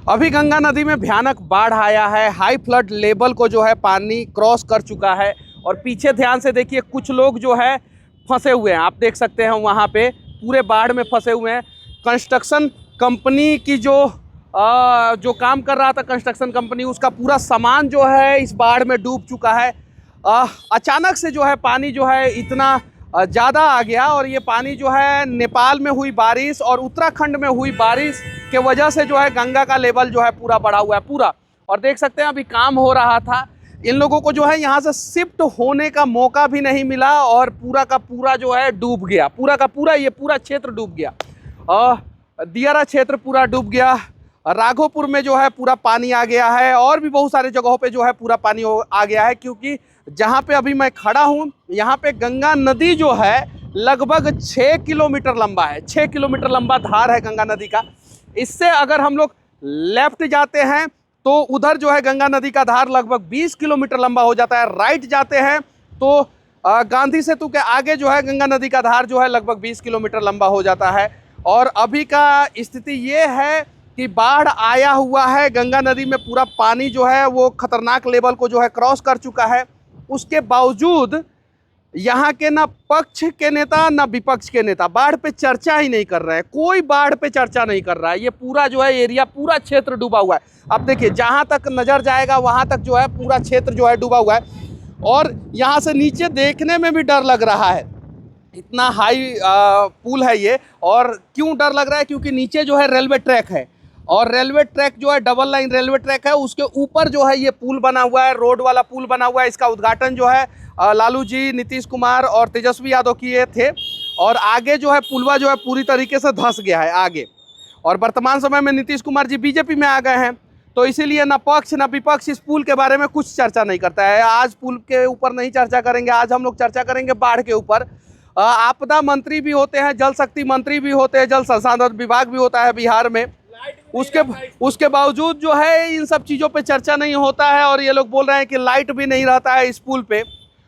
अभी गंगा नदी में भयानक बाढ़ आया है। हाई फ्लड लेवल को जो है पानी क्रॉस कर चुका है और पीछे ध्यान से देखिए कुछ लोग जो है फंसे हुए हैं। आप देख सकते हैं वहाँ पे पूरे बाढ़ में फंसे हुए हैं। कंस्ट्रक्शन कंपनी की जो काम कर रहा था कंस्ट्रक्शन कंपनी, उसका पूरा सामान जो है इस बाढ़ में डूब चुका है। अचानक से जो है पानी जो है इतना ज़्यादा आ गया और ये पानी जो है नेपाल में हुई बारिश और उत्तराखंड में हुई बारिश के वजह से जो है गंगा का लेवल जो है पूरा बढ़ा हुआ है पूरा। और देख सकते हैं अभी काम हो रहा था, इन लोगों को जो है यहाँ से शिफ्ट होने का मौका भी नहीं मिला और पूरा का पूरा जो है डूब गया। पूरा का पूरा ये पूरा क्षेत्र डूब गया। दियारा क्षेत्र पूरा डूब गया। राघोपुर में जो है पूरा पानी आ गया है और भी बहुत सारे जगहों पे जो है पूरा पानी आ गया है। क्योंकि जहाँ पे अभी मैं खड़ा हूँ यहाँ पे गंगा नदी जो है लगभग 6 किलोमीटर लंबा है। 6 किलोमीटर लंबा धार है गंगा नदी का। इससे अगर हम लोग लेफ्ट जाते हैं तो उधर जो है गंगा नदी का धार लगभग 20 किलोमीटर लंबा हो जाता है। राइट जाते हैं तो गांधी सेतु के आगे जो है गंगा नदी का धार जो है लगभग 20 किलोमीटर लंबा हो जाता है। और अभी का स्थिति ये है कि बाढ़ आया हुआ है, गंगा नदी में पूरा पानी जो है वो खतरनाक लेवल को जो है क्रॉस कर चुका है। उसके बावजूद यहाँ के ना पक्ष के नेता ना विपक्ष के नेता बाढ़ पे चर्चा ही नहीं कर रहे हैं। कोई बाढ़ पे चर्चा नहीं कर रहा है। ये पूरा जो है एरिया पूरा क्षेत्र डूबा हुआ है। अब देखिए जहाँ तक नज़र जाएगा वहाँ तक जो है पूरा क्षेत्र जो है डूबा हुआ है और यहाँ से नीचे देखने में भी डर लग रहा है। इतना हाई पुल है ये। और क्यों डर लग रहा है? क्योंकि नीचे जो है रेलवे ट्रैक है और रेलवे ट्रैक जो है डबल लाइन रेलवे ट्रैक है, उसके ऊपर जो है ये पुल बना हुआ है, रोड वाला पुल बना हुआ है। इसका उद्घाटन जो है लालू जी, नीतीश कुमार और तेजस्वी यादव किए थे और आगे जो है पुलवा जो है पूरी तरीके से धंस गया है आगे। और वर्तमान समय में नीतीश कुमार जी बीजेपी में आ गए हैं तो इसीलिए ना पक्ष ना विपक्ष इस पुल के बारे में कुछ चर्चा नहीं करता है। आज पुल के ऊपर नहीं चर्चा करेंगे, आज हम लोग चर्चा करेंगे बाढ़ के ऊपर। आपदा मंत्री भी होते हैं, जल शक्ति मंत्री भी होते हैं, जल संसाधन विभाग भी होता है बिहार में। उसके बावजूद जो है इन सब चीज़ों पे चर्चा नहीं होता है और ये लोग बोल रहे हैं कि लाइट भी नहीं रहता है इस पुल पे।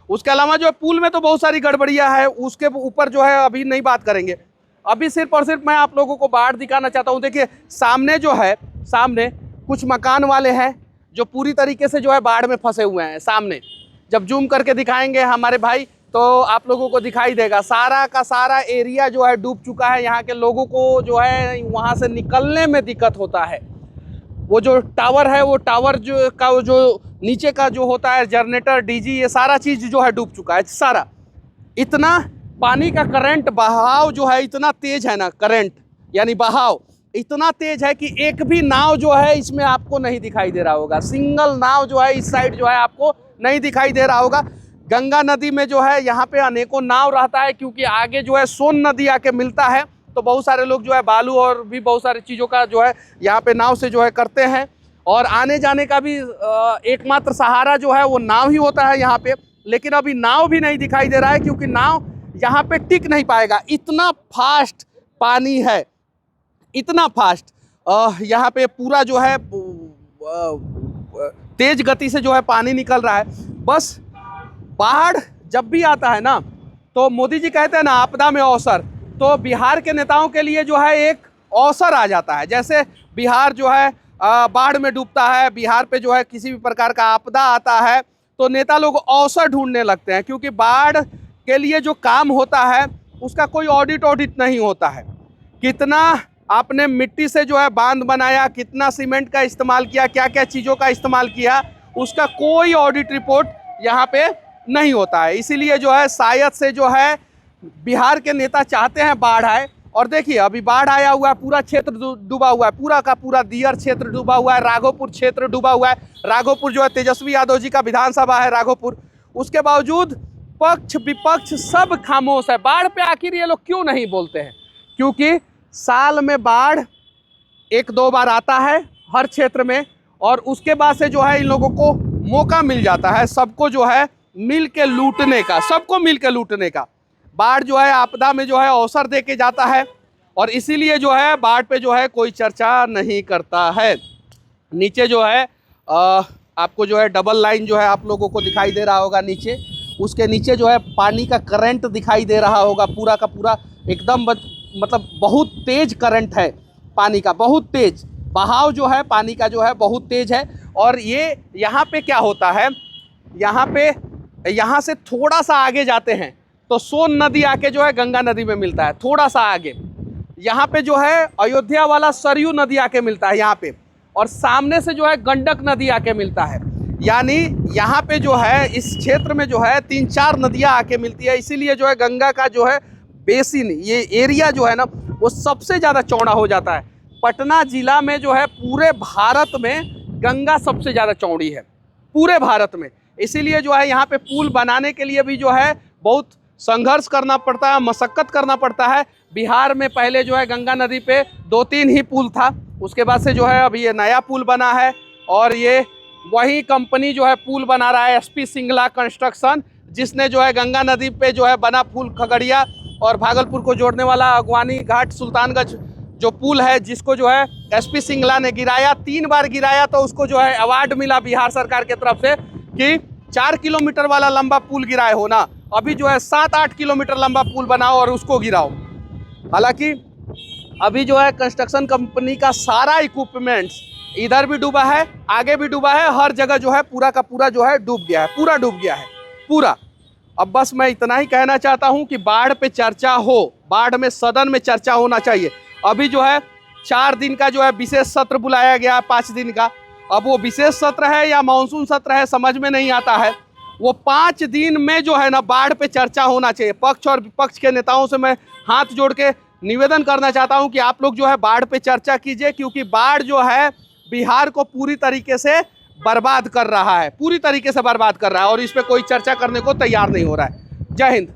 उसके अलावा जो है पुल में तो बहुत सारी गड़बड़ियाँ है, उसके ऊपर जो है अभी नहीं बात करेंगे। अभी सिर्फ और सिर्फ मैं आप लोगों को बाढ़ दिखाना चाहता हूँ। देखिए सामने जो है, सामने कुछ मकान वाले हैं जो पूरी तरीके से जो है बाढ़ में फंसे हुए हैं। सामने जब जूम करके दिखाएंगे हमारे भाई तो आप लोगों को दिखाई देगा सारा का सारा एरिया जो है डूब चुका है। यहाँ के लोगों को जो है वहाँ से निकलने में दिक्कत होता है। वो जो टावर है, वो टावर जो नीचे का जो होता है जनरेटर, डीजी, ये सारा चीज़ जो है डूब चुका है सारा। इतना पानी का करंट बहाव जो है इतना तेज है ना, करंट यानी बहाव इतना तेज है कि एक भी नाव जो है इसमें आपको नहीं दिखाई दे रहा होगा। सिंगल नाव जो है इस साइड जो है आपको नहीं दिखाई दे रहा होगा। गंगा नदी में जो है यहाँ पे अनेकों नाव रहता है क्योंकि आगे जो है सोन नदी आके मिलता है तो बहुत सारे लोग जो है बालू और भी बहुत सारी चीज़ों का जो है यहाँ पे नाव से जो है करते हैं। और आने जाने का भी एकमात्र सहारा जो है वो नाव ही होता है यहाँ पे। लेकिन अभी नाव भी नहीं दिखाई दे रहा है क्योंकि नाव यहाँ पे टिक नहीं पाएगा। इतना फास्ट पानी है, इतना फास्ट यहाँ पे पूरा जो है तेज गति से जो है पानी निकल रहा है। बस बाढ़ जब भी आता है ना तो मोदी जी कहते हैं ना आपदा में अवसर, तो बिहार के नेताओं के लिए जो है एक अवसर आ जाता है। जैसे बिहार जो है बाढ़ में डूबता है, बिहार पे जो है किसी भी प्रकार का आपदा आता है तो नेता लोग अवसर ढूंढने लगते हैं। क्योंकि बाढ़ के लिए जो काम होता है उसका कोई ऑडिट नहीं होता है। कितना आपने मिट्टी से जो है बांध बनाया, कितना सीमेंट का इस्तेमाल किया, क्या क्या चीज़ों का इस्तेमाल किया, उसका कोई ऑडिट रिपोर्ट यहाँ पे नहीं होता है। इसीलिए जो है शायद से जो है बिहार के नेता चाहते हैं बाढ़ आए। और देखिए अभी बाढ़ आया हुआ है, पूरा क्षेत्र डूबा हुआ है, पूरा का पूरा दियर क्षेत्र डूबा हुआ है, राघोपुर क्षेत्र डूबा हुआ है। राघोपुर जो है तेजस्वी यादव जी का विधानसभा है राघोपुर। उसके बावजूद पक्ष विपक्ष सब खामोश है। बाढ़ पे आखिर ये लोग क्यों नहीं बोलते हैं? क्योंकि साल में बाढ़ 1-2 बार आता है हर क्षेत्र में और उसके बाद से जो है इन लोगों को मौका मिल जाता है सबको जो है मिल के लूटने का, सबको मिल के लूटने का। बाढ़ जो है आपदा में जो है अवसर दे के जाता है और इसीलिए जो है बाढ़ पे जो है कोई चर्चा नहीं करता है। नीचे जो है आपको जो है डबल लाइन जो है आप लोगों को दिखाई दे रहा होगा नीचे, उसके नीचे जो है पानी का करंट दिखाई दे रहा होगा पूरा का पूरा एकदम, मतलब बहुत तेज करंट है पानी का, बहुत तेज। बहाव जो है पानी का जो है बहुत तेज है। और ये यहाँ पे क्या होता है, यहाँ से थोड़ा सा आगे जाते हैं तो सोन नदी आके जो है गंगा नदी में मिलता है। थोड़ा सा आगे यहाँ पे जो है अयोध्या वाला सरयू नदी आके मिलता है यहाँ पे, और सामने से जो है गंडक नदी आके मिलता है। यानी यहाँ पे जो है इस क्षेत्र में जो है 3-4 नदियाँ आके मिलती है। इसीलिए जो है गंगा का जो है बेसिन, ये एरिया जो है ना वो सबसे ज़्यादा चौड़ा हो जाता है। पटना जिला में जो है पूरे भारत में गंगा सबसे ज़्यादा चौड़ी है, पूरे भारत में। इसीलिए जो है यहाँ पे पुल बनाने के लिए भी जो है बहुत संघर्ष करना पड़ता है, मशक्क़त करना पड़ता है। बिहार में पहले जो है गंगा नदी पे 2-3 ही पुल था, उसके बाद से जो है अभी ये नया पुल बना है। और ये वही कंपनी जो है पुल बना रहा है, SP सिंगला कंस्ट्रक्शन, जिसने जो है गंगा नदी पे जो है बना पुल खगड़िया और भागलपुर को जोड़ने वाला अगवानी घाट सुल्तानगंज जो पुल है, जिसको जो है SP सिंगला ने गिराया, 3 बार गिराया। तो उसको जो है अवार्ड मिला बिहार सरकार की तरफ से कि 4 किलोमीटर वाला लंबा पुल गिराए हो ना, अभी जो है 7-8 किलोमीटर लंबा पुल बनाओ और उसको गिराओ। हालांकि अभी जो है कंस्ट्रक्शन कंपनी का सारा इक्विपमेंट्स इधर भी डूबा है, आगे भी डूबा है, हर जगह जो है पूरा का पूरा जो है डूब गया है, पूरा डूब गया है पूरा। अब बस मैं इतना ही कहना चाहता हूं कि बाढ़ पे चर्चा हो, बाढ़ में सदन में चर्चा होना चाहिए। अभी जो है 4 दिन का जो है विशेष सत्र बुलाया गया, 5 दिन का। अब वो विशेष सत्र है या मानसून सत्र है समझ में नहीं आता है। वो 5 दिन में जो है ना बाढ़ पे चर्चा होना चाहिए। पक्ष और विपक्ष के नेताओं से मैं हाथ जोड़ के निवेदन करना चाहता हूं कि आप लोग जो है बाढ़ पे चर्चा कीजिए, क्योंकि बाढ़ जो है बिहार को पूरी तरीके से बर्बाद कर रहा है, पूरी तरीके से बर्बाद कर रहा है, और इस पर कोई चर्चा करने को तैयार नहीं हो रहा है। जय हिंद।